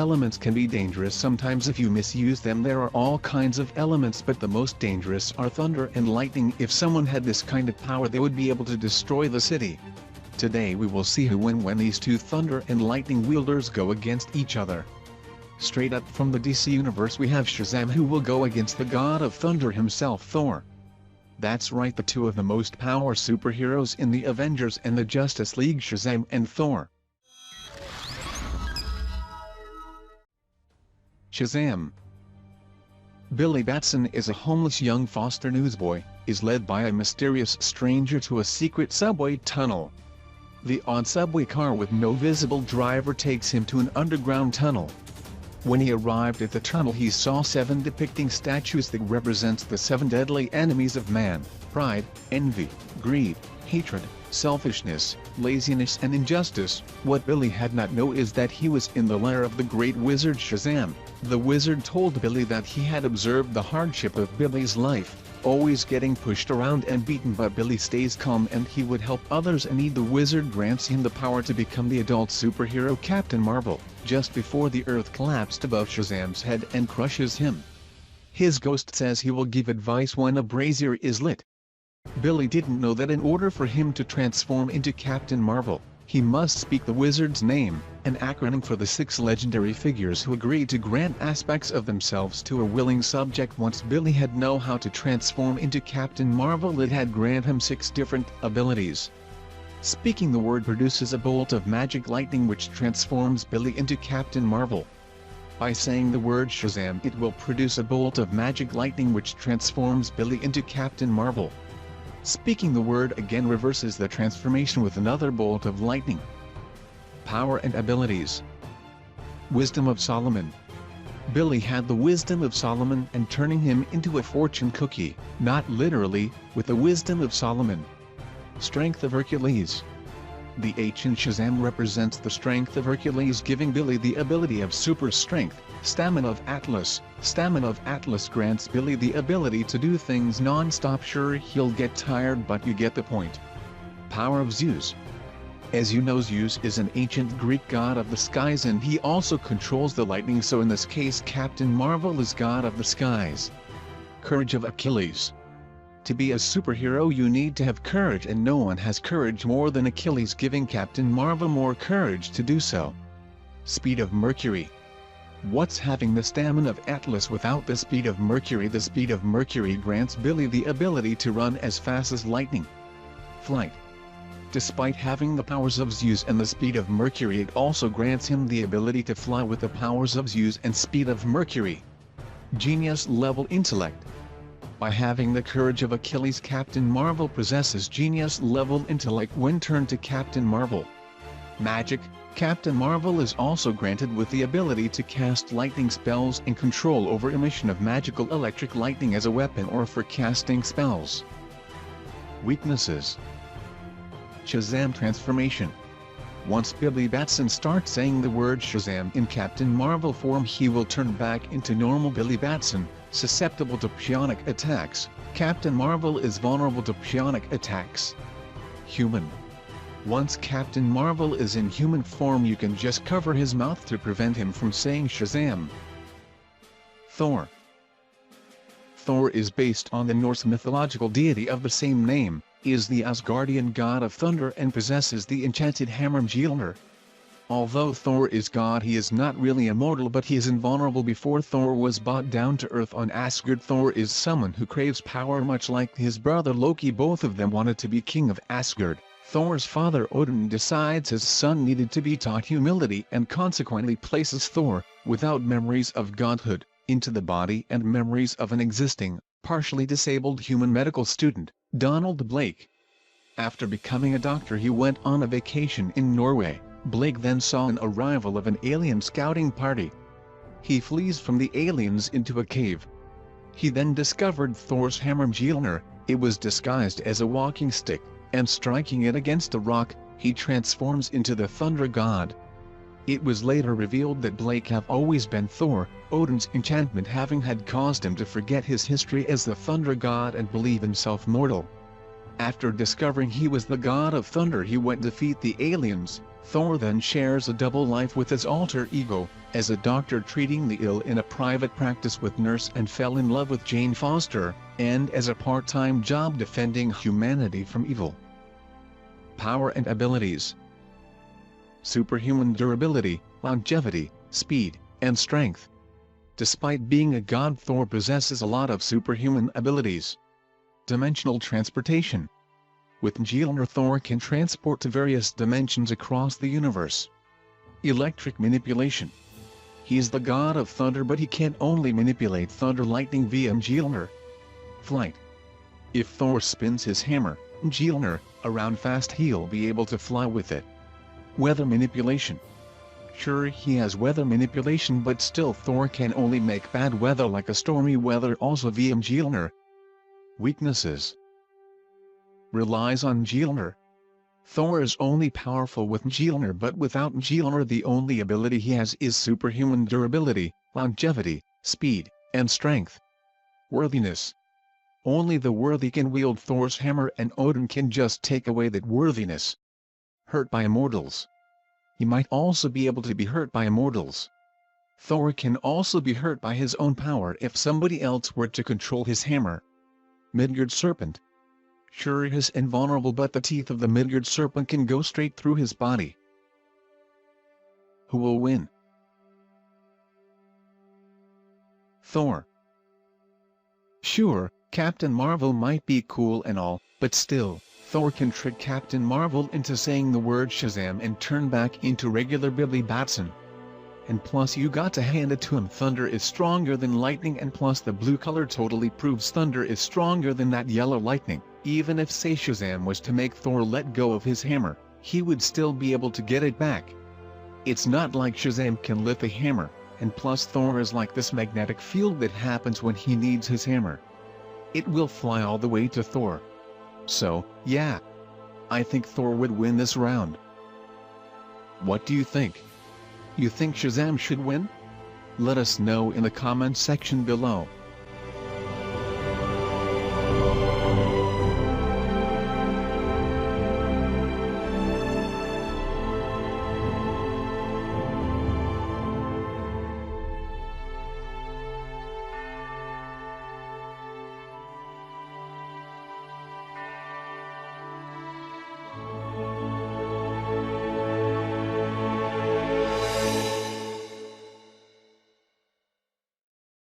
elements can be dangerous sometimes if you misuse them. There are all kinds of elements, but the most dangerous are thunder and lightning. If someone had this kind of power, they would be able to destroy the city. Today we will see who win when these two thunder and lightning wielders go against each other. Straight up from the DC universe we have Shazam, who will go against the god of thunder himself, Thor. That's right, the two of the most power superheroes in the Avengers and the Justice League, Shazam and Thor. Shazam. Billy Batson is a homeless young foster newsboy, is led by a mysterious stranger to a secret subway tunnel. The odd subway car with no visible driver takes him to an underground tunnel. When he arrived at the tunnel, he saw 7 depicting statues that represents the 7 deadly enemies of man: pride, envy, greed, hatred, selfishness, laziness and injustice. What Billy had not known is that he was in the lair of the great wizard Shazam. The wizard told Billy that he had observed the hardship of Billy's life, always getting pushed around and beaten, but Billy stays calm and he would help others in need. The wizard grants him the power to become the adult superhero Captain Marvel, just before the earth collapsed above Shazam's head and crushes him. His ghost says he will give advice when a brazier is lit. Billy didn't know that in order for him to transform into Captain Marvel, he must speak the wizard's name, an acronym for the 6 legendary figures who agreed to grant aspects of themselves to a willing subject. Once Billy had known how to transform into Captain Marvel, it had granted him 6 different abilities. Speaking the word produces a bolt of magic lightning which transforms Billy into Captain Marvel. By saying the word Shazam, it will produce a bolt of magic lightning which transforms Billy into Captain Marvel. Speaking the word again reverses the transformation with another bolt of lightning. Power and abilities. Wisdom of Solomon. Billy had the wisdom of Solomon and turning him into a fortune cookie, not literally, with the wisdom of Solomon. Strength of Hercules. The H in Shazam represents the strength of Hercules, giving Billy the ability of super strength. Stamina of Atlas. Stamina of Atlas grants Billy the ability to do things non-stop. Sure, he'll get tired, but you get the point. Power of Zeus. As you know, Zeus is an ancient Greek god of the skies and he also controls the lightning, so in this case Captain Marvel is god of the skies. Courage of Achilles. To be a superhero you need to have courage, and no one has courage more than Achilles, giving Captain Marvel more courage to do so. Speed of Mercury. What's having the stamina of Atlas without the speed of Mercury? The speed of Mercury grants Billy the ability to run as fast as lightning. Flight. Despite having the powers of Zeus and the speed of Mercury, it also grants him the ability to fly with the powers of Zeus and speed of Mercury. Genius level intellect. By having the courage of Achilles, Captain Marvel possesses genius level intellect when turned to Captain Marvel. Magic. Captain Marvel is also granted with the ability to cast lightning spells and control over emission of magical electric lightning as a weapon or for casting spells. Weaknesses. Shazam transformation. Once Billy Batson starts saying the word Shazam in Captain Marvel form, he will turn back into normal Billy Batson, susceptible to psionic attacks. Captain Marvel is vulnerable to psionic attacks. Human. Once Captain Marvel is in human form, you can just cover his mouth to prevent him from saying Shazam. Thor. Thor is based on the Norse mythological deity of the same name, is the Asgardian god of thunder and possesses the enchanted hammer Mjolnir. Although Thor is god, he is not really immortal, but he is invulnerable. Before Thor was brought down to earth on Asgard, Thor is someone who craves power much like his brother Loki. Both of them wanted to be king of Asgard. Thor's father Odin decides his son needed to be taught humility and consequently places Thor, without memories of godhood, into the body and memories of an existing, partially disabled human medical student, Donald Blake. After becoming a doctor, he went on a vacation in Norway. Blake then saw an arrival of an alien scouting party. He flees from the aliens into a cave. He then discovered Thor's hammer Mjolnir. It was disguised as a walking stick, and striking it against a rock, he transforms into the thunder god. It was later revealed that Blake have always been Thor, Odin's enchantment having had caused him to forget his history as the thunder god and believe himself mortal. After discovering he was the god of thunder, he went to defeat the aliens. Thor then shares a double life with his alter ego, as a doctor treating the ill in a private practice with nurse, and fell in love with Jane Foster, and as a part-time job defending humanity from evil. Power and abilities. Superhuman durability, longevity, speed, and strength. Despite being a god, Thor possesses a lot of superhuman abilities. Dimensional transportation. With Mjolnir, Thor can transport to various dimensions across the universe. Electric manipulation. He is the god of thunder, but he can only manipulate thunder lightning via Mjolnir. Flight. If Thor spins his hammer, Mjolnir, around fast, he'll be able to fly with it. Weather manipulation. Sure, he has weather manipulation, but still Thor can only make bad weather like a stormy weather also via Mjolnir. Weaknesses. Relies on Mjolnir. Thor is only powerful with Mjolnir, but without Mjolnir the only ability he has is superhuman durability, longevity, speed, and strength. Worthiness. Only the worthy can wield Thor's hammer, and Odin can just take away that worthiness. Hurt by immortals. He might also be able to be hurt by immortals. Thor can also be hurt by his own power if somebody else were to control his hammer. Midgard Serpent. Sure, he is invulnerable, but the teeth of the Midgard Serpent can go straight through his body. Who will win? Thor. Sure, Captain Marvel might be cool and all, but still, Thor can trick Captain Marvel into saying the word Shazam and turn back into regular Billy Batson. And plus, you got to hand it to him, thunder is stronger than lightning, and plus the blue color totally proves thunder is stronger than that yellow lightning. Even if, say, Shazam was to make Thor let go of his hammer, he would still be able to get it back. It's not like Shazam can lift the hammer, and plus Thor is like this magnetic field that happens when he needs his hammer. It will fly all the way to Thor. So, yeah. I think Thor would win this round. What do you think? You think Shazam should win? Let us know in the comment section below.